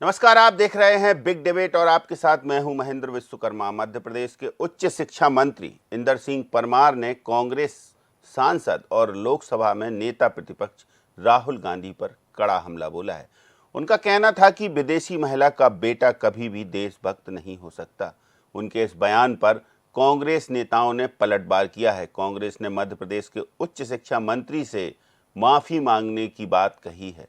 नमस्कार, आप देख रहे हैं बिग डिबेट और आपके साथ मैं हूं महेंद्र विश्वकर्मा। मध्य प्रदेश के उच्च शिक्षा मंत्री इंदर सिंह परमार ने कांग्रेस सांसद और लोकसभा में नेता प्रतिपक्ष राहुल गांधी पर कड़ा हमला बोला है। उनका कहना था कि विदेशी महिला का बेटा कभी भी देशभक्त नहीं हो सकता। उनके इस बयान पर कांग्रेस नेताओं ने पलटवार किया है। कांग्रेस ने मध्य प्रदेश के उच्च शिक्षा मंत्री से माफी मांगने की बात कही है।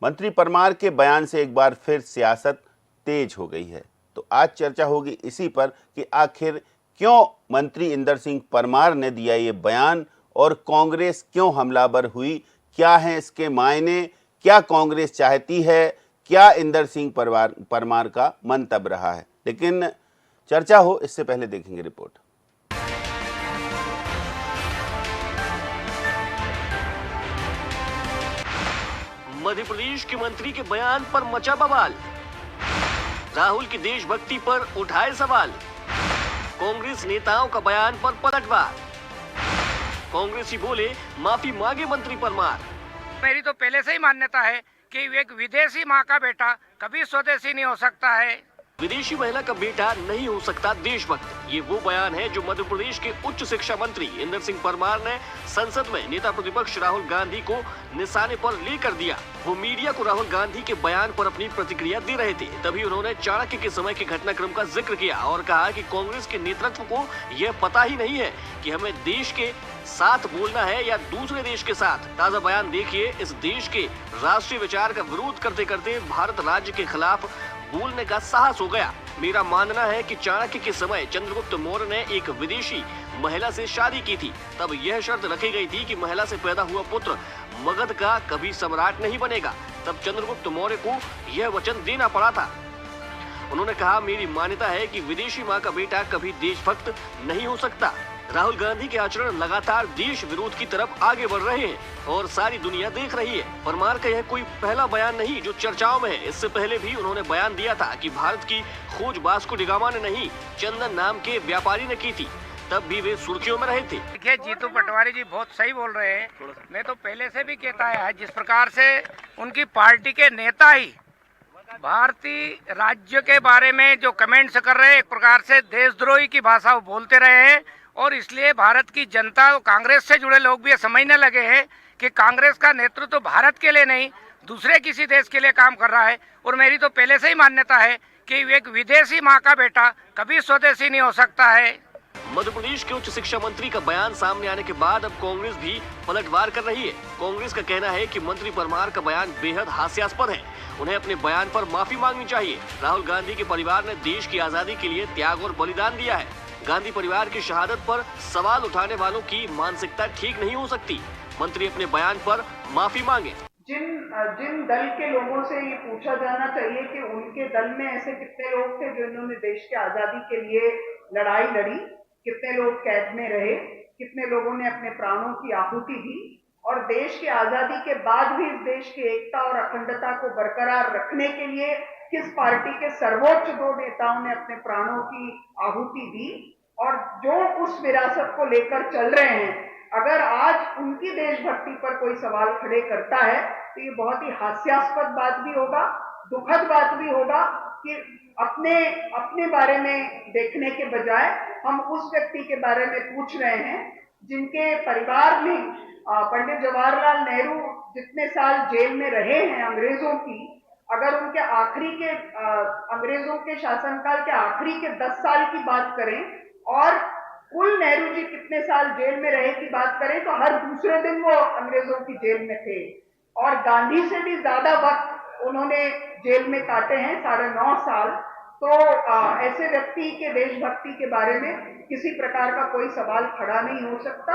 मंत्री परमार के बयान से एक बार फिर सियासत तेज हो गई है। तो आज चर्चा होगी इसी पर कि आखिर क्यों मंत्री इंदर सिंह परमार ने दिया ये बयान और कांग्रेस क्यों हमलावर हुई, क्या है इसके मायने, क्या कांग्रेस चाहती है, क्या इंदर सिंह परमार का मंतव्य रहा है। लेकिन चर्चा हो इससे पहले देखेंगे रिपोर्ट। मध्य प्रदेश के मंत्री के बयान पर मचा बवाल, राहुल की देशभक्ति पर उठाए सवाल, कांग्रेस नेताओं का बयान पर पलटवार, कांग्रेसी बोले माफी मांगे मंत्री परमार। मेरी तो पहले से ही मान्यता है कि एक विदेशी माँ का बेटा कभी स्वदेशी नहीं हो सकता है। विदेशी महिला का बेटा नहीं हो सकता देशभक्त, ये वो बयान है जो मध्य प्रदेश के उच्च शिक्षा मंत्री इंदर सिंह परमार ने संसद में नेता प्रतिपक्ष राहुल गांधी को निशाने पर लेकर दिया। वो मीडिया को राहुल गांधी के बयान पर अपनी प्रतिक्रिया दे रहे थे, तभी उन्होंने चाणक्य के समय के घटनाक्रम का जिक्र किया और कहा कि कांग्रेस के नेतृत्व को यह पता ही नहीं है कि हमें देश के साथ बोलना है या दूसरे देश के साथ। ताजा बयान देखिए। इस देश के राष्ट्रीय विचार का विरोध करते करते भारत राज्य के खिलाफ बोलने का साहस हो गया। मेरा मानना है कि चाणक्य के समय चंद्रगुप्त मौर्य ने एक विदेशी महिला से शादी की थी। तब यह शर्त रखी गई थी कि महिला से पैदा हुआ पुत्र मगध का कभी सम्राट नहीं बनेगा। तब चंद्रगुप्त मौर्य को यह वचन देना पड़ा था। उन्होंने कहा, मेरी मान्यता है कि विदेशी माँ का बेटा कभी देशभक्त नहीं हो सकता। राहुल गांधी के आचरण लगातार देश विरोध की तरफ आगे बढ़ रहे हैं और सारी दुनिया देख रही है। परमार का यह कोई पहला बयान नहीं जो चर्चाओं में है। इससे पहले भी उन्होंने बयान दिया था कि भारत की खोज वास्को डी गामा ने नहीं, चंदन नाम के व्यापारी ने की थी। तब भी वे सुर्खियों में रहे थे। देखिए, जीतू पटवारी जी बहुत सही बोल रहे हैं। मैं तो पहले से भी कहता है, जिस प्रकार से उनकी पार्टी के नेता ही भारतीय राज्य के बारे में जो कमेंट्स कर रहे हैं, एक प्रकार से देशद्रोही की भाषा वो बोलते रहे हैं और इसलिए भारत की जनता और कांग्रेस से जुड़े लोग भी ये समझने लगे हैं कि कांग्रेस का नेतृत्व तो भारत के लिए नहीं, दूसरे किसी देश के लिए काम कर रहा है। और मेरी तो पहले से ही मान्यता है कि एक विदेशी माँ का बेटा कभी स्वदेशी नहीं हो सकता है। मध्य प्रदेश के उच्च शिक्षा मंत्री का बयान सामने आने के बाद अब कांग्रेस भी पलटवार कर रही है। कांग्रेस का कहना है कि मंत्री परमार का बयान बेहद हास्यास्पद है। उन्हें अपने बयान पर माफी मांगनी चाहिए। राहुल गांधी के परिवार ने देश की आजादी के लिए त्याग और बलिदान दिया है। गांधी परिवार की शहादत पर सवाल उठाने वालों की मानसिकता ठीक नहीं हो सकती। मंत्री अपने बयान पर माफी मांगे। जिन दल के लोगों से ये पूछा जाना चाहिए कि उनके दल में ऐसे कितने लोग थे जिन्होंने देश के आजादी के लिए लड़ाई लड़ी, कितने लोग कैद में रहे, कितने लोगों ने अपने प्राणों की आहुति दी और देश की आजादी के बाद भी इस देश की एकता और अखंडता को बरकरार रखने के लिए किस पार्टी के सर्वोच्च दो नेताओं ने अपने प्राणों की आहुति दी और जो उस विरासत को लेकर चल रहे हैं। अगर आज उनकी देशभक्ति पर कोई सवाल खड़े करता है तो ये बहुत ही हास्यास्पद बात भी होगा, दुखद बात भी होगा कि अपने बारे में देखने के बजाय हम उस व्यक्ति के बारे में पूछ रहे हैं जिनके परिवार में पंडित जवाहरलाल नेहरू जितने साल जेल में रहे हैं अंग्रेजों की, अगर उनके अंग्रेजों के शासनकाल के आखिरी के 10 साल की बात करें और कुल नेहरू जी कितने साल जेल में रहे की बात करें तो हर दूसरे दिन वो अंग्रेजों की जेल में थे और गांधी से भी ज्यादा वक्त उन्होंने जेल में काटे हैं, 9.5 साल। तो ऐसे व्यक्ति के देशभक्ति के बारे में किसी प्रकार का कोई सवाल खड़ा नहीं हो सकता।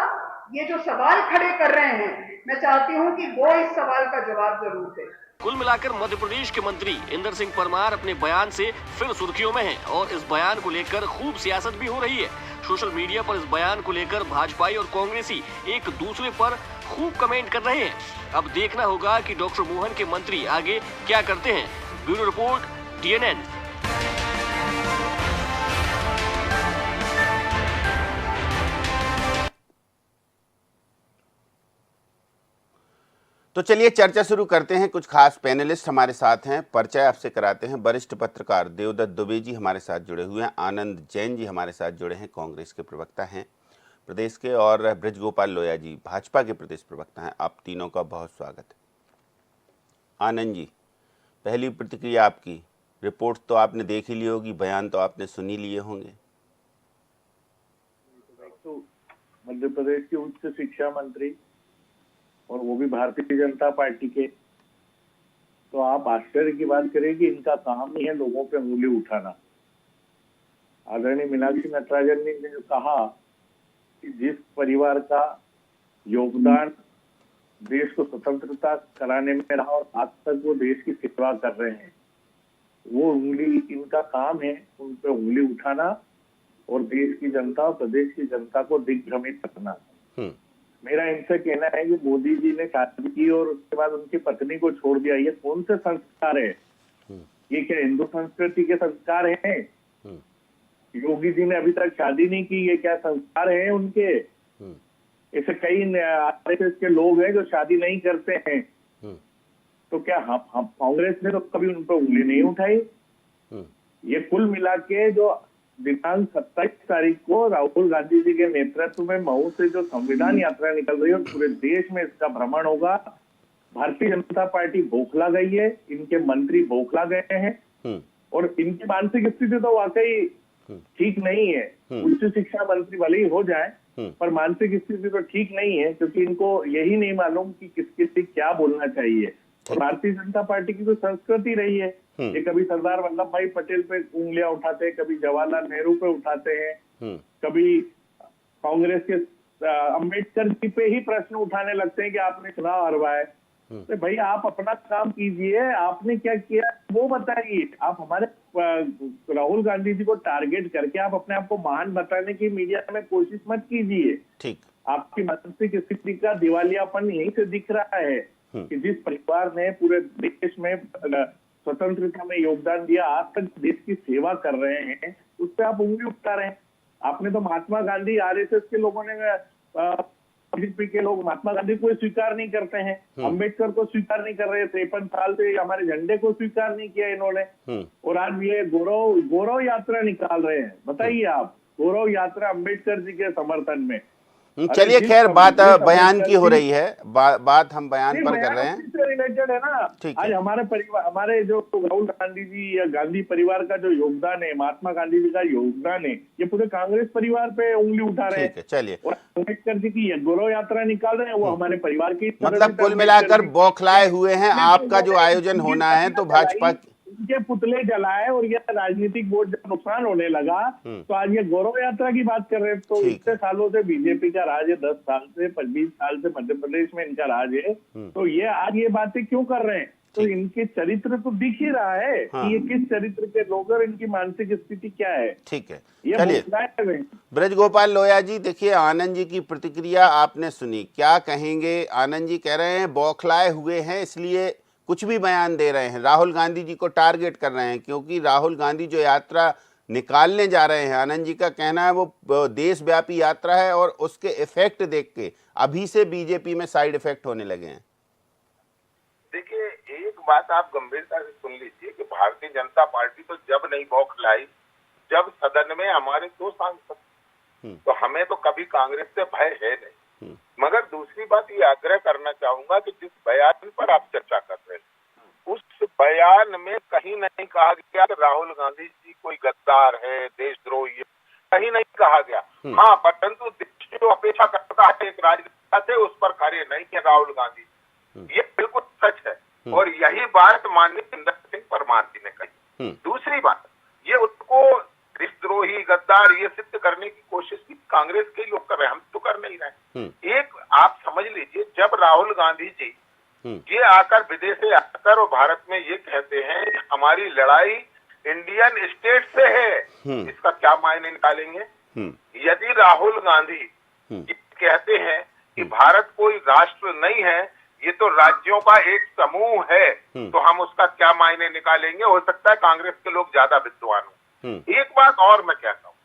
ये जो सवाल खड़े कर रहे हैं, मैं चाहती हूं कि वो इस सवाल का जवाब जरूर दें। कुल मिलाकर मध्य प्रदेश के मंत्री इंदर सिंह परमार अपने बयान से फिर सुर्खियों में हैं और इस बयान को लेकर खूब सियासत भी हो रही है। सोशल मीडिया पर इस बयान को लेकर भाजपाई और कांग्रेसी एक दूसरे पर खूब कमेंट कर रहे हैं। अब देखना होगा कि डॉक्टर मोहन के मंत्री आगे क्या करते हैं। Bureau report, DNN। तो चलिए चर्चा शुरू करते हैं। कुछ खास पैनलिस्ट हमारे साथ हैं, परिचय आपसे कराते हैं। वरिष्ठ पत्रकार देवदत्त दुबे जी हमारे साथ जुड़े हुए हैं, आनंद जैन जी हमारे साथ जुड़े हैं, कांग्रेस के प्रवक्ता हैं प्रदेश के, और ब्रजगोपाल लोया जी भाजपा के प्रदेश प्रवक्ता हैं। आप तीनों का बहुत स्वागत है। आनंद जी, पहली प्रतिक्रिया आपकी। रिपोर्ट तो आपने देख ही ली होगी, बयान तो आपने सुन ही लिए होंगे। तो मध्य प्रदेश के उच्च शिक्षा मंत्री और वो भी भारतीय जनता पार्टी के, तो आप आश्चर्य की बात करें कि इनका काम ही है लोगों पे उंगली उठाना। आदरणीय मीनाक्षी नटराजन ने जो कहा कि जिस परिवार का योगदान देश को स्वतंत्रता कराने में रहा और आज तक वो देश की सेवा कर रहे हैं, वो उंगली, इनका काम है उन पे उंगली उठाना और देश की जनता और प्रदेश की जनता को दिग्भ्रमित करना। मेरा इनसे कहना है कि मोदी जी ने शादी की और उसके बाद उनकी पत्नी को छोड़ दिया, ये कौन से संस्कार है? ये क्या हिंदू संस्कृति के संस्कार हैं? योगी जी ने अभी तक शादी नहीं की, ये क्या संस्कार है उनके? ऐसे कई आरएसएस के लोग हैं जो शादी नहीं करते हैं, तो क्या हम कांग्रेस ने तो कभी उन पर उंगली नहीं उठाई? ये कुल मिला के जो दिनांक 27 तारीख को राहुल गांधी जी के नेतृत्व में मऊ से जो संविधान यात्रा निकल रही है और पूरे देश में इसका भ्रमण होगा, भारतीय जनता पार्टी बौखला गई है, इनके मंत्री बौखला गए हैं और इनकी मानसिक स्थिति तो वाकई ठीक नहीं है। उच्च शिक्षा मंत्री भले ही हो जाए, पर मानसिक स्थिति तो ठीक नहीं है, क्योंकि इनको यही नहीं मालूम कि किसके से क्या बोलना चाहिए। और भारतीय जनता पार्टी की तो संस्कृति रही है, ये कभी सरदार वल्लभ भाई पटेल पे उंगलियां उठाते हैं, कभी जवाहरलाल नेहरू पे उठाते हैं, कभी कांग्रेस के अंबेडकर जी पे ही प्रश्न उठाने लगते हैं कि आपने चुनाव हरवाए। तो भाई आप अपना काम कीजिए, आपने क्या किया वो बताइए। आप हमारे राहुल गांधी जी को टारगेट करके आप अपने आप को महान बताने की मीडिया में कोशिश मत कीजिए। ठीक, आपकी मानसिक स्थिति का दिवालियापन यहीं से दिख रहा है कि जिस परिवार ने पूरे देश में स्वतंत्रता में योगदान दिया, आज तक देश की सेवा कर रहे हैं, उस पर आप उंगली उठा रहे हैं। आपने तो महात्मा गांधी, आरएसएस के लोगों ने, बीजेपी के लोग महात्मा गांधी को स्वीकार नहीं करते हैं, अंबेडकर को स्वीकार नहीं कर रहे, 53 साल से हमारे झंडे को स्वीकार नहीं किया इन्होंने, और आज ये गौरव यात्रा निकाल रहे हैं। बताइए आप, गौरव यात्रा अंबेडकर जी के समर्थन में। चलिए खैर, बात बयान की हो रही है, बात हम बयान पर कर रहे हैं, रिलेटेड है ना। आज हमारे परिवार, हमारे जो राहुल गांधी जी या गांधी परिवार का जो योगदान है, महात्मा गांधी जी का योगदान है, ये पूरे कांग्रेस परिवार पे उंगली उठा रहे हैं। चलिए, और अम्बेडकर जी की गौरव यात्रा निकाल रहे हैं, वो हमारे परिवार की, मतलब कुल मिलाकर बौखलाए हुए हैं। आपका जो आयोजन होना है तो भाजपा के पुतले जलाए और ये राजनीतिक वोट जब नुकसान होने लगा तो आज ये गौरव यात्रा की बात कर रहे हैं। तो इतने सालों से बीजेपी का राज है, 10 साल से 20 साल से मध्य प्रदेश में इनका राज है, तो ये आज ये बातें क्यों कर रहे हैं? तो इनके चरित्र तो दिख ही रहा है कि ये किस चरित्र के लोग और इनकी मानसिक स्थिति क्या है। ठीक है, चलिए ब्रजगोपाल लोया जी, देखिए आनंद जी की प्रतिक्रिया आपने सुनी, क्या कहेंगे? आनंद जी कह रहे हैं बौखलाए हुए हैं इसलिए कुछ भी बयान दे रहे हैं, राहुल गांधी जी को टारगेट कर रहे हैं, क्योंकि राहुल गांधी जो यात्रा निकालने जा रहे हैं, आनंद जी का कहना है वो देशव्यापी यात्रा है और उसके इफेक्ट देख के अभी से बीजेपी में साइड इफेक्ट होने लगे हैं। देखिए, एक बात आप गंभीरता से सुन लीजिए कि भारतीय जनता पार्टी तो जब नहीं बौखलाई, जब सदन में हमारे 2 सांसद, तो हमें तो कभी कांग्रेस से भय है नहीं। मगर दूसरी बात ये आग्रह करना चाहूंगा कि जिस बयान पर आप चर्चा कर रहे हैं, उस बयान में कहीं नहीं कहा गया कि राहुल गांधी जी कोई गद्दार है, देशद्रोही है, कहीं नहीं कहा गया। हाँ, परंतु देश जो अपेक्षा करता है एक राजनेता से, उस पर खड़े नहीं है राहुल गांधी। ये बिल्कुल सच है और यही बात माननीय इंदर सिंह परमार जी ने कही। दूसरी बात, ये उसको देशद्रोही, गद्दार ये सिद्ध करने की कोशिश की कांग्रेस के लोग कर रहे हैं, हम तो कर नहीं रहे। एक आप समझ लीजिए, जब राहुल गांधी जी ये आकर विदेश से आकर और भारत में ये कहते हैं कि हमारी लड़ाई इंडियन स्टेट से है, इसका क्या मायने निकालेंगे? यदि राहुल गांधी ये कहते हैं कि भारत कोई राष्ट्र नहीं है, ये तो राज्यों का एक समूह है, तो हम उसका क्या मायने निकालेंगे? हो सकता है कांग्रेस के लोग ज्यादा विद्वान हो। एक बात और मैं कहता हूँ,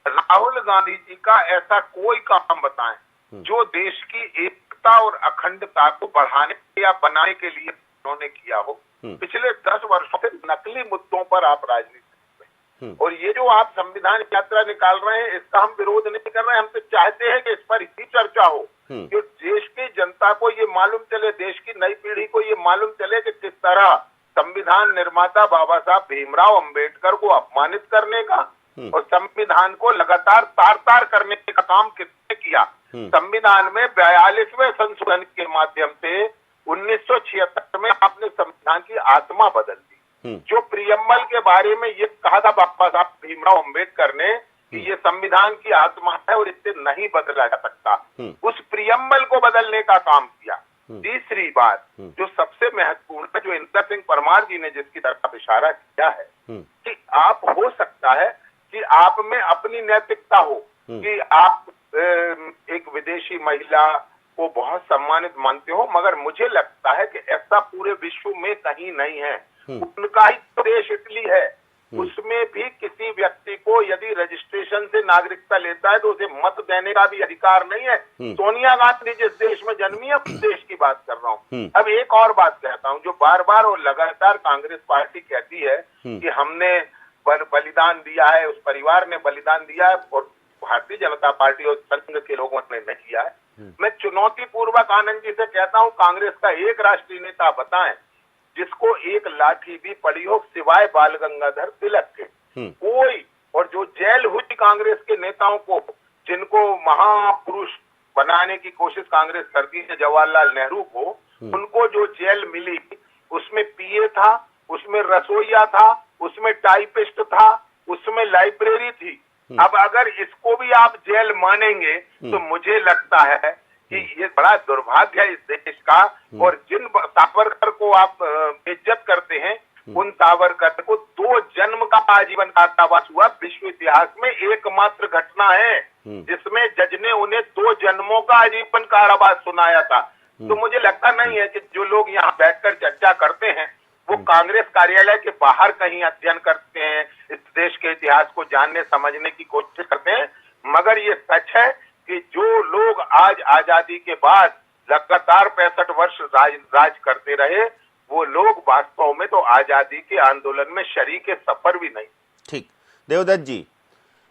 राहुल गांधी जी का ऐसा कोई काम बताएं जो देश की एकता और अखंडता को बढ़ाने के या बनाने के लिए उन्होंने किया हो। पिछले 10 वर्षों से नकली मुद्दों पर आप राजनीति कर रहे हैं और ये जो आप संविधान यात्रा निकाल रहे हैं इसका हम विरोध नहीं कर रहे हैं। हम तो चाहते हैं कि इस पर ही चर्चा हो, कि देश की जनता को ये मालूम चले, देश की नई पीढ़ी को ये मालूम चले कि किस तरह संविधान निर्माता बाबा साहब भीमराव अंबेडकर को अपमानित करने का और संविधान को लगातार तार-तार करने का काम किसने किया। संविधान में 42वें संशोधन के माध्यम से 1976 में आपने संविधान की आत्मा बदल दी। जो प्रियम्बल के बारे में ये कहा था बाबा साहब भीमराव अंबेडकर ने कि ये संविधान की आत्मा है और इससे नहीं बदला जा सकता, उस प्रियम्बल को बदलने का काम किया। तीसरी बात जो सबसे महत्वपूर्ण है, जो इंदर सिंह परमार जी ने जिसकी तरफ इशारा किया है कि आप हो सकता है कि आप में अपनी नैतिकता हो, कि आप एक विदेशी महिला को बहुत सम्मानित मानते हो, मगर मुझे लगता है कि ऐसा पूरे विश्व में कहीं नहीं है। उनका ही तो देश इटली है, उसमें भी किसी व्यक्ति को यदि रजिस्ट्रेशन से नागरिकता लेता है तो उसे मत देने का भी अधिकार नहीं है। सोनिया गांधी जिस देश में जन्मी है उस देश की बात कर रहा हूँ। अब एक और बात कहता हूँ, जो बार बार और लगातार कांग्रेस पार्टी कहती है कि हमने बलिदान दिया है, उस परिवार ने बलिदान दिया है और भारतीय जनता पार्टी और संघ के लोगों ने नहीं किया है। मैं चुनौती पूर्वक आनंद जी से कहता हूँ, कांग्रेस का एक राष्ट्रीय नेता बताएं जिसको एक लाठी भी पड़ी हो सिवाय बाल गंगाधर तिलक के, कोई। और जो जेल हुई कांग्रेस के नेताओं को, जिनको महापुरुष बनाने की कोशिश कांग्रेस करती है, जवाहरलाल नेहरू को, उनको जो जेल मिली उसमें पीए था, उसमें रसोईया था, उसमें टाइपिस्ट था, उसमें लाइब्रेरी थी। अब अगर इसको भी आप जेल मानेंगे तो मुझे लगता है कि ये बड़ा दुर्भाग्य है इस देश का। और जिन सावरकर को आप इज्जत करते हैं, उन सावरकर को 2 जन्म का आजीवन कारावास हुआ। विश्व इतिहास में एकमात्र घटना है जिसमें जज ने उन्हें 2 जन्मों का आजीवन कारावास सुनाया था। तो मुझे लगता नहीं है कि जो लोग यहाँ बैठकर चर्चा करते हैं वो कांग्रेस कार्यालय के बाहर कहीं अध्ययन करते हैं, इस देश के इतिहास को जानने समझने की कोशिश करते हैं। मगर ये सच है कि जो लोग आज आजादी के बाद लगातार 65 वर्ष राज करते रहे, वो लोग वास्तव में तो आजादी के आंदोलन में शरीके सफर भी नहीं। ठीक, देवदत्त जी,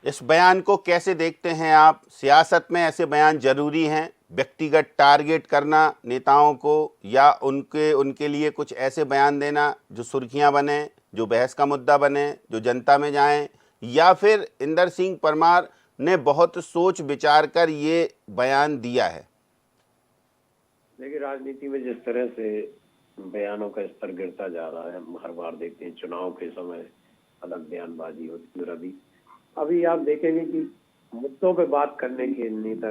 इस बयान को कैसे देखते हैं आप? सियासत में ऐसे बयान जरूरी हैं, व्यक्तिगत टारगेट करना नेताओं को, या उनके लिए कुछ ऐसे बयान देना जो सुर्खियां बने, जो बहस का मुद्दा बने, जो जनता में जाएं, या फिर इंदर सिंह परमार ने बहुत सोच विचार कर ये बयान दिया है? देखिए, राजनीति में जिस तरह से बयानों का स्तर गिरता जा रहा है, हम हर बार देखते हैं चुनाव के समय अलग बयानबाजी होती है। अभी आप देखेंगे कि मुद्दों पे बात करने के नेता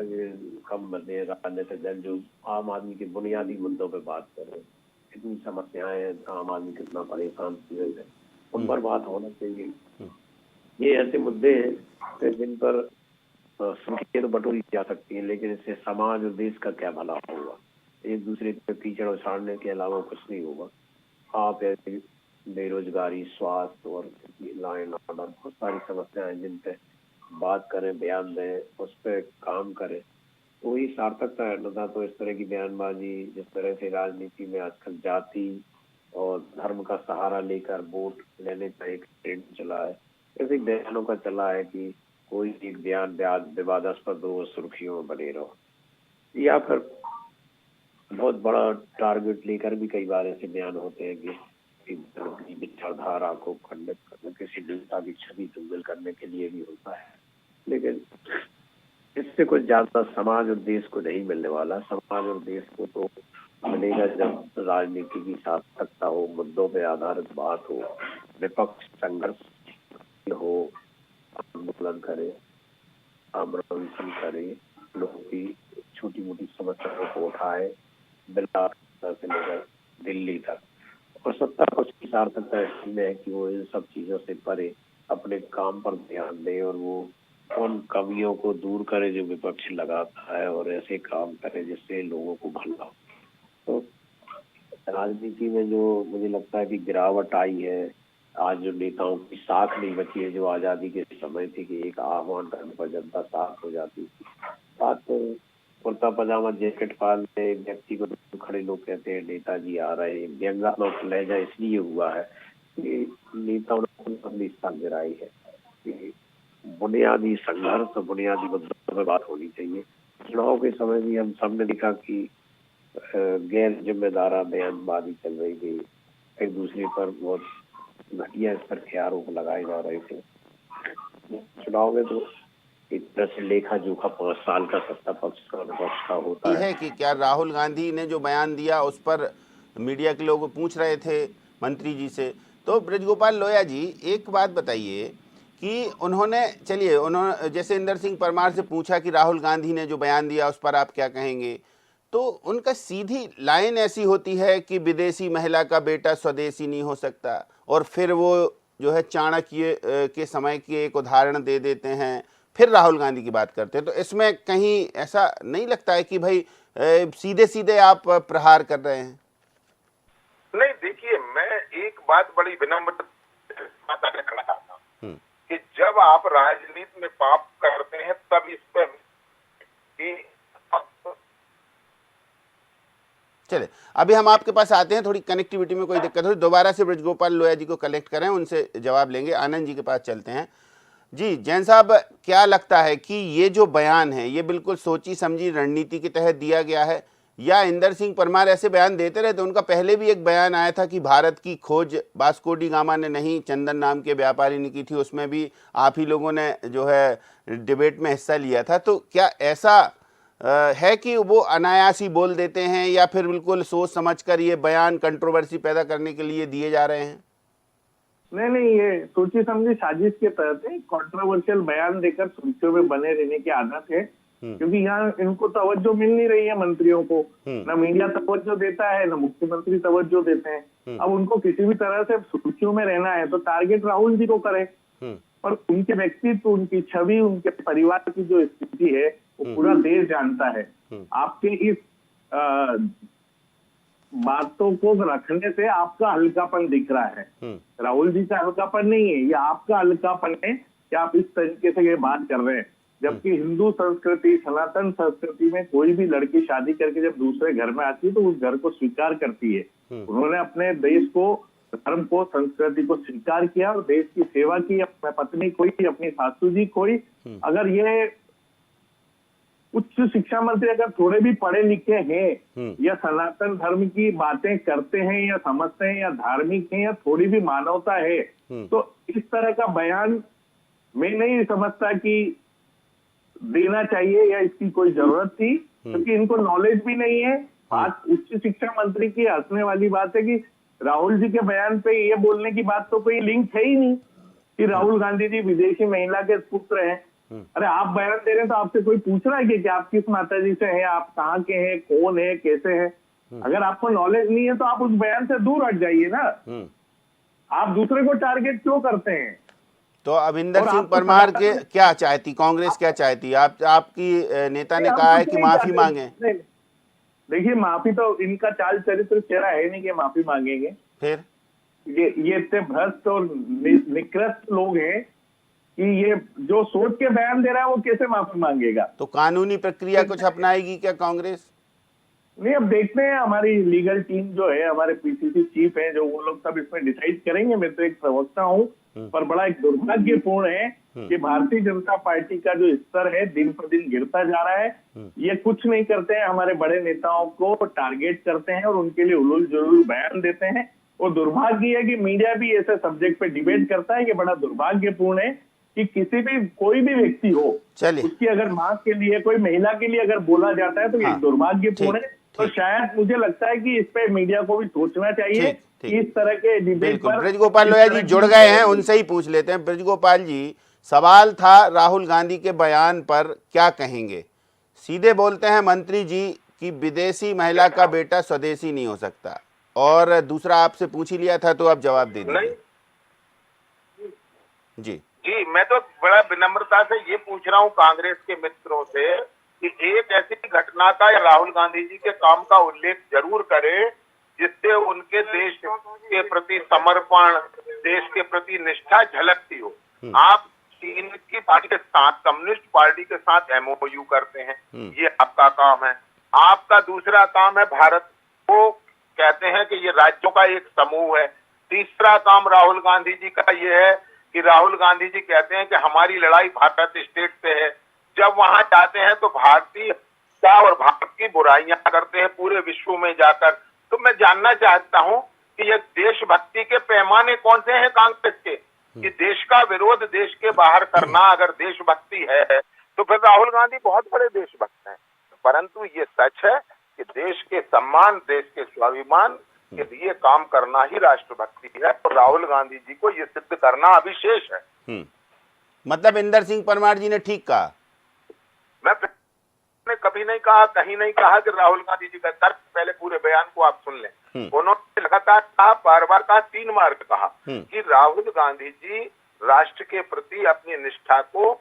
कम बने, राजनीतिक दल जो आम आदमी के बुनियादी मुद्दों पे बात कर रहे हैं, कितनी समस्याएं हैं, आम आदमी कितना परेशान है, उन पर बात होना चाहिए। ये ऐसे मुद्दे हैं जिन पर सुर्खियां तो बटोरी जा सकती है, लेकिन इससे समाज और देश का क्या भला होगा? एक दूसरे पे कीचड़ उछाड़ने के अलावा कुछ नहीं होगा। आप ऐसे बेरोजगारी, स्वास्थ्य और लॉ एंड ऑर्डर, बहुत सारी समस्याएं जिन पे बात करें, बयान दें, उस पर काम करें, तो ही सार्थकता है। न तो इस तरह की बयानबाजी, जिस तरह से राजनीति में आजकल जाति और धर्म का सहारा लेकर वोट लेने का एक ट्रेंड चला है, ऐसे बयानों का चला है कि कोई एक बयान विवादास्पद हो, सुर्खियों में बने रहो, या फिर बहुत बड़ा टारगेट लेकर भी कई बार ऐसे बयान होते हैं कि विचारधारा को खंडित करने, किसी नेता की छवि धूमिल करने के लिए भी होता है। लेकिन इससे कुछ ज्यादा समाज और देश को नहीं मिलने वाला। समाज और देश को तो मिलेगा जब राजनीति की सार्थकता हो, मुद्दों पे आधारित बात हो, विपक्ष संघर्ष हो, आंदोलन करे, आमरण करे, लोगों की छोटी मोटी समस्याओं को उठाए, बिल्ला से लेकर दिल्ली तक। और सत्ता को उसकी सार्थकता इसमें है कि वो इन सब चीजों से परे अपने काम पर ध्यान दे और वो उन कमियों को दूर करे जो विपक्ष लगाता है, और ऐसे काम करे जिससे लोगों को भला हो। तो राजनीति में जो मुझे लगता है कि गिरावट आई है, आज जो नेताओं की साख नहीं बची है, जो आजादी के समय थी कि एक आह्वान करने पर जनता साथ हो जाती थी, बात तो कुर्ता पजामा जैकेट वाले व्यक्ति को खड़े लोग कहते हैं नेताजी आ रहे हैं। व्यंग्यात्मक लहजा इसलिए हुआ है कि नेताओं ने अपनी स्थान गिराई है कि बुनियादी संघर्ष, बुनियादी मुद्दों पर बात होनी चाहिए। चुनाव के समय भी हम सबने देखा कि गैर जिम्मेदारा बयानबाजी चल रही थी, एक दूसरे पर बहुत घटिया स्तर के आरोप लगाए जा रहे थे। चुनाव में तो एक तरह से लेखा जोखा 5 साल का सत्ता पक्ष का विपक्ष का होता है कि क्या राहुल गांधी ने जो बयान दिया उस पर मीडिया के लोग पूछ रहे थे मंत्री जी से। तो ब्रजगोपाल लोया जी, एक बात बताइए कि उन्होंने जैसे इंदर सिंह परमार से पूछा कि राहुल गांधी ने जो बयान दिया उस पर आप क्या कहेंगे, तो उनका सीधी लाइन ऐसी होती है कि विदेशी महिला का बेटा स्वदेशी नहीं हो सकता, और फिर वो जो है चाणक्य के समय की एक उदाहरण दे देते हैं, फिर राहुल गांधी की बात करते हैं। तो इसमें कहीं ऐसा नहीं लगता है कि भाई सीधे सीधे आप प्रहार कर रहे हैं? नहीं, देखिए, मैं एक बात बड़ी विनम्र करना चाहता हूँ कि जब आप राजनीति में पाप करते हैं तब इस पर चले, अभी हम आपके पास आते हैं। थोड़ी कनेक्टिविटी में कोई दिक्कत हो, दोबारा से ब्रजगोपाल लोया जी को कलेक्ट करें, उनसे जवाब लेंगे। आनंद जी के पास चलते हैं। जी जैन साहब, क्या लगता है कि ये जो बयान है ये बिल्कुल सोची समझी रणनीति के तहत दिया गया है, या इंदर सिंह परमार ऐसे बयान देते रहे? तो उनका पहले भी एक बयान आया था कि भारत की खोज वास्को डी गामा ने नहीं, चंदन नाम के व्यापारी ने की थी, उसमें भी आप ही लोगों ने जो है डिबेट में हिस्सा लिया था। तो क्या ऐसा है कि वो अनायास ही बोल देते हैं, या फिर बिल्कुल सोच समझकर ये बयान कंट्रोवर्सी पैदा करने के लिए दिए जा रहे हैं? नहीं, ये सोची समझी साजिश के तहत है। कंट्रोवर्शियल बयान देकर सुर्खियों में बने रहने की आदत है, क्योंकि यहाँ इनको तवज्जो मिल नहीं रही है मंत्रियों को। न मीडिया तवज्जो देता है, न मुख्यमंत्री तवज्जो देते हैं। अब उनको किसी भी तरह से सुर्खियों में रहना है तो टारगेट राहुल जी को करे, पर उनके व्यक्तित्व, उनकी छवि, उनके परिवार की जो स्थिति है वो पूरा देश जानता है। आपके इस बातों को रखने से आपका हल्कापन दिख रहा है, राहुल जी का हल्कापन नहीं है, ये आपका हल्कापन है कि आप इस तरीके से ये बात कर रहे हैं। जबकि हिंदू संस्कृति, सनातन संस्कृति में कोई भी लड़की शादी करके जब दूसरे घर में आती है तो उस घर को स्वीकार करती है। उन्होंने अपने देश को, धर्म को, संस्कृति को स्वीकार किया और देश की सेवा की। अपनी पत्नी खोई, अपनी सासू जी खोई। अगर ये उच्च शिक्षा मंत्री अगर थोड़े भी पढ़े लिखे हैं या सनातन धर्म की बातें करते हैं या समझते हैं या धार्मिक हैं या थोड़ी भी मानवता है, तो इस तरह का बयान मैं नहीं समझता कि देना चाहिए या इसकी कोई जरूरत थी, क्योंकि इनको नॉलेज भी नहीं है। बात उच्च शिक्षा मंत्री की हंसने वाली बात है कि राहुल जी के बयान पे ये बोलने की बात तो कोई लिंक है ही नहीं कि राहुल गांधी जी विदेशी महिला के पुत्र हैं। अरे आप बयान दे रहे हैं तो आपसे कोई पूछ रहा है कि आप किस माता जी से हैं, आप कहाँ के हैं, कौन है, कैसे हैं? अगर आपको नॉलेज नहीं है तो आप उस बयान से दूर हट जाइए ना। आप दूसरे को टारगेट क्यों करते हैं? तो अब इंदर सिंह परमार के क्या चाहती, कांग्रेस क्या चाहती? आपकी नेता ने कहा है कि माफी मांगे। देखिए, माफी तो इनका चाल चरित्र चेहरा है नहीं कि माफी मांगेंगे। फिर ये इतने भ्रष्ट और निकृष्ट लोग हैं कि ये जो सोच के बयान दे रहा है वो कैसे माफी मांगेगा? तो कानूनी प्रक्रिया कुछ अपनाएगी क्या कांग्रेस? नहीं, अब देखते हैं। हमारी लीगल टीम जो है, हमारे पीसीसी चीफ है, जो वो लोग सब इसमें डिसाइड करेंगे। मैं तो एक प्रवक्ता हूँ, पर बड़ा एक दुर्भाग्यपूर्ण है कि भारतीय जनता पार्टी का जो स्तर है दिन पर दिन गिरता जा रहा है। ये कुछ नहीं करते हैं, हमारे बड़े नेताओं को टारगेट करते हैं और उनके लिए उलूल जुलूल बयान देते हैं। और दुर्भाग्य है कि मीडिया भी ऐसे सब्जेक्ट पे डिबेट करता है। ये बड़ा दुर्भाग्यपूर्ण है कि किसी भी कोई भी व्यक्ति हो, उसकी अगर मां के लिए, कोई महिला के लिए अगर बोला जाता है तो ये दुर्भाग्यपूर्ण है। तो शायद मुझे लगता है कि इस पे मीडिया को भी सोचना चाहिए कि इस तरह के डिबेट पर। ब्रजगोपाल लोया जी जुड़ गए हैं, उनसे ही पूछ लेते हैं। ब्रजगोपाल जी, सवाल था राहुल गांधी के बयान पर क्या कहेंगे? सीधे बोलते हैं मंत्री जी कि विदेशी महिला का बेटा स्वदेशी नहीं हो सकता, और दूसरा आपसे पूछ ही लिया था तो आप जवाब दे दीजिए। जी, मैं तो बड़ा विनम्रता से ये पूछ रहा हूँ कांग्रेस के मित्रों से कि एक ऐसी घटना का या राहुल गांधी जी के काम का उल्लेख जरूर करे जिससे उनके देश के प्रति समर्पण, देश के प्रति निष्ठा झलकती हो। आप चीन की पार्टी के साथ, कम्युनिस्ट पार्टी के साथ एमओयू करते हैं, ये आपका काम है। आपका दूसरा काम है भारत को कहते हैं कि ये राज्यों का एक समूह है। तीसरा काम राहुल गांधी जी का ये है कि राहुल गांधी जी कहते हैं कि हमारी लड़ाई भारत स्टेट से है। जब वहां जाते हैं तो भारतीय और भारत की बुराइयां करते हैं पूरे विश्व में जाकर। तो मैं जानना चाहता हूं कि ये देशभक्ति के पैमाने कौन से हैं कांग्रेस के, कि देश का विरोध देश के बाहर करना अगर देशभक्ति है तो फिर राहुल गांधी बहुत बड़े देशभक्त हैं। परंतु ये सच है कि देश के सम्मान, देश के स्वाभिमान के लिए काम करना ही राष्ट्रभक्ति है, और राहुल गांधी जी को ये सिद्ध करना अभी शेष है। मतलब इंदर सिंह परमार जी ने ठीक कहा। मैं कभी नहीं कहा, कहीं नहीं कहा कि राहुल गांधी जी का तर्क, पहले पूरे बयान को आप सुन लें। उन्होंने लगातार कहा, बार बार कहा, 3 बार कहा कि राहुल गांधी जी राष्ट्र के प्रति अपनी निष्ठा को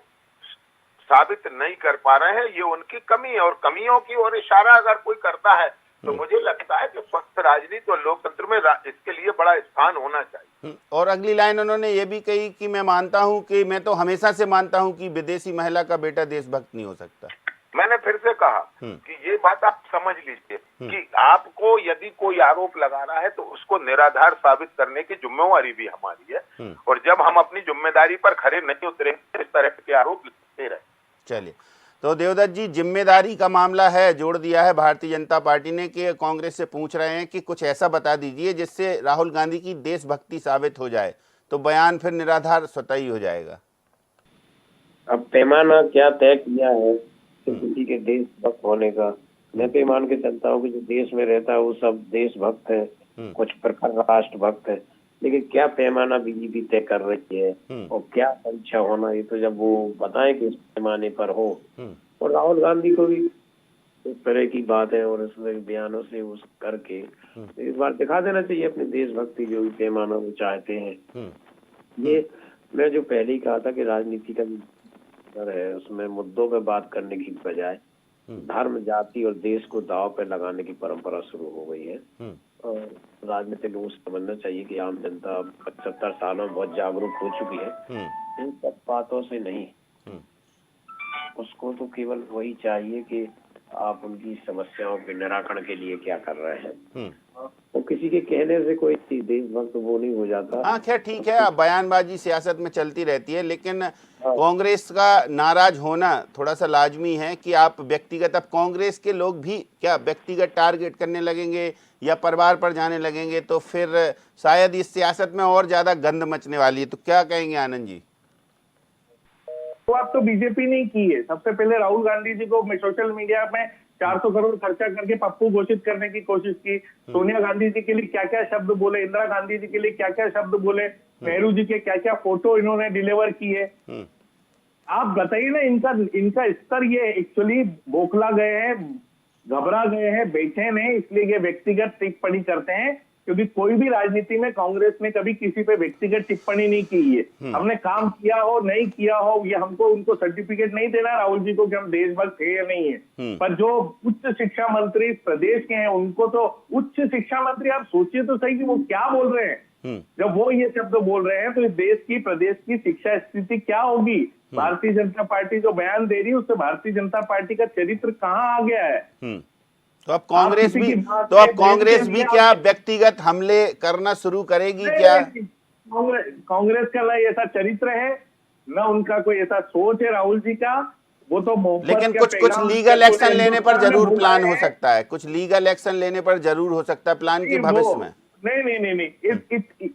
साबित नहीं कर पा रहे हैं, ये उनकी कमी है। और कमियों की ओर इशारा अगर कोई करता है तो मुझे लगता है कि स्वस्थ राजनीति और लोकतंत्र में इसके लिए बड़ा स्थान होना चाहिए। और अगली लाइन उन्होंने ये भी कही कि मैं तो हमेशा से मानता हूं कि विदेशी महिला का बेटा देशभक्त नहीं हो सकता। मैंने फिर से कहा कि ये बात आप समझ लीजिए कि आपको यदि कोई आरोप लगा रहा है तो उसको निराधार साबित करने की जिम्मेवारी भी हमारी है, और जब हम अपनी जिम्मेदारी पर खरे नहीं उतरेंगे इस तरह के आरोप लगते रहे। चलिए, तो देवदत्त जी, जिम्मेदारी का मामला है, जोड़ दिया है भारतीय जनता पार्टी ने कि कांग्रेस से पूछ रहे हैं कि कुछ ऐसा बता दीजिए जिससे राहुल गांधी की देशभक्ति साबित हो जाए, तो बयान फिर निराधार स्वतः ही हो जाएगा। अब पैमाना क्या तय किया है किसी के देशभक्त होने का? मैं तो मान के चलता हूँ कि जो देश में रहता है वो सब देशभक्त है, कुछ प्रकार राष्ट्रभक्त है, लेकिन क्या पैमाना बीजेपी तय कर रही है और क्या संख्या होना, ये तो जब वो बताएं कि इस पैमाने पर हो। और राहुल गांधी को भी इस तरह की बात है और इस बयानों से उस करके इस बार दिखा देना चाहिए अपनी देशभक्ति, जो भी पैमाना वो चाहते हैं। ये मैं जो पहले ही कहा था कि राजनीति का है, उसमें मुद्दों पे बात करने की बजाय धर्म, जाति और देश को दांव पे लगाने की परंपरा शुरू हो गई है। और राजनीतिक लोगों से समझना चाहिए कि आम जनता 75 सालों में बहुत जागरूक हो चुकी है। इन सब बातों से नहीं, उसको तो केवल वही चाहिए कि आप उनकी समस्याओं के निराकरण के लिए क्या कर रहे हैं। वो किसी के कहने से कोई देशभक्त वो नहीं हो जाता। हाँ, खैर ठीक है, बयानबाजी सियासत में चलती रहती है, लेकिन कांग्रेस का नाराज होना थोड़ा सा लाजमी है कि आप व्यक्तिगत, अब कांग्रेस के लोग भी क्या व्यक्तिगत टारगेट करने लगेंगे या परिवार पर जाने लगेंगे, तो फिर शायद इस सियासत में और ज्यादा गंद मचने वाली है। तो क्या कहेंगे आनंद जी? तो आप तो बीजेपी ने की है। सबसे पहले राहुल गांधी जी को सोशल मीडिया में 400 करोड़ खर्चा करके पप्पू घोषित करने की कोशिश की। सोनिया गांधी जी के लिए क्या क्या शब्द बोले, इंदिरा गांधी जी के लिए क्या क्या शब्द बोले, नेहरू जी के क्या क्या फोटो इन्होंने डिलीवर किए। आप बताइए ना, इनका स्तर ये एक्चुअली बौखला गए हैं, घबरा गए हैं, बेचैन हैं, इसलिए ये व्यक्तिगत टिप्पणी करते हैं, क्योंकि कोई भी राजनीति में कांग्रेस ने कभी किसी पे व्यक्तिगत टिप्पणी नहीं की है। हमने काम किया हो नहीं किया हो, ये हमको उनको सर्टिफिकेट नहीं देना राहुल जी को कि हम देशभक्त है या नहीं है। पर जो उच्च शिक्षा मंत्री प्रदेश के हैं, उनको तो उच्च शिक्षा मंत्री, आप सोचिए तो सही कि वो क्या बोल रहे हैं। जब वो ये शब्द बोल रहे हैं तो इस देश की, प्रदेश की शिक्षा स्थिति क्या होगी। भारतीय जनता पार्टी जो बयान दे रही है उससे भारतीय जनता पार्टी का चरित्र कहाँ आ गया है। तो अब कांग्रेस भी क्या व्यक्तिगत हमले करना शुरू करेगी क्या? कांग्रेस का ना ऐसा चरित्र है, न उनका कोई ऐसा सोच है राहुल जी का। वो तो लेकिन कुछ लीगल एक्शन लेने पर जरूर प्लान हो सकता है, कुछ लीगल एक्शन लेने पर जरूर हो सकता है प्लान के भविष्य में। नहीं,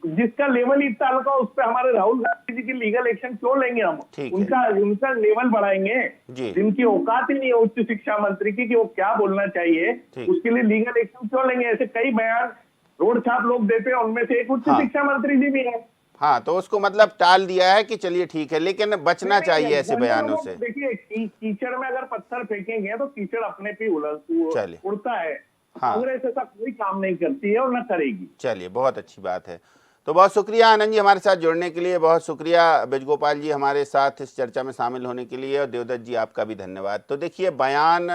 जिसका लेवल इतना हल्का, उस पर हमारे राहुल गांधी जी की लीगल एक्शन क्यों लेंगे हम? उनका लेवल बढ़ाएंगे। जिनकी औकात ही नहीं है उच्च शिक्षा मंत्री की कि वो क्या बोलना चाहिए, उसके लिए लीगल एक्शन क्यों लेंगे? ऐसे कई बयान रोड छाप लोग देते हैं, उनमें से एक उच्च शिक्षा मंत्री जी भी है। हाँ, तो उसको मतलब टाल दिया है कि चलिए ठीक है, लेकिन बचना चाहिए ऐसे बयानों से। देखिए, कीचड़ में अगर पत्थर फेंकेंगे तो कीचड़ अपने पे उड़ता है। हाँ, कांग्रेस ऐसा कोई काम नहीं करती है और न करेगी। चलिए, बहुत अच्छी बात है। तो बहुत शुक्रिया आनंद जी हमारे साथ जुड़ने के लिए, बहुत शुक्रिया ब्रजगोपाल जी हमारे साथ इस चर्चा में शामिल होने के लिए, और देवदत्त जी आपका भी धन्यवाद। तो देखिए, बयान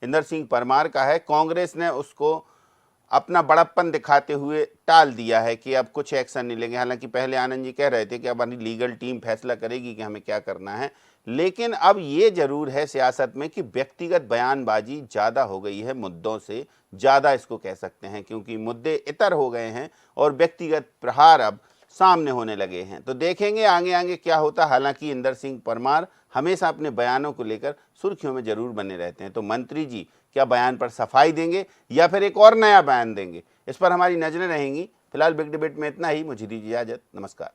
इंदर सिंह परमार का है, कांग्रेस ने उसको अपना बड़प्पन दिखाते हुए टाल दिया है कि अब कुछ एक्शन नहीं लेंगे। हालांकि पहले आनंद जी कह रहे थे कि अब हमारी लीगल टीम फैसला करेगी कि हमें क्या करना है, लेकिन अब ये जरूर है सियासत में कि व्यक्तिगत बयानबाजी ज़्यादा हो गई है, मुद्दों से ज़्यादा इसको कह सकते हैं, क्योंकि मुद्दे इतर हो गए हैं और व्यक्तिगत प्रहार अब सामने होने लगे हैं। तो देखेंगे आगे आगे क्या होता। हालांकि इंदर सिंह परमार हमेशा अपने बयानों को लेकर सुर्खियों में जरूर बने रहते हैं। तो मंत्री जी क्या बयान पर सफाई देंगे या फिर एक और नया बयान देंगे, इस पर हमारी नजरें रहेंगी। फिलहाल बिग डिबेट में इतना ही। मुझे दीजिए इजाजत। नमस्कार।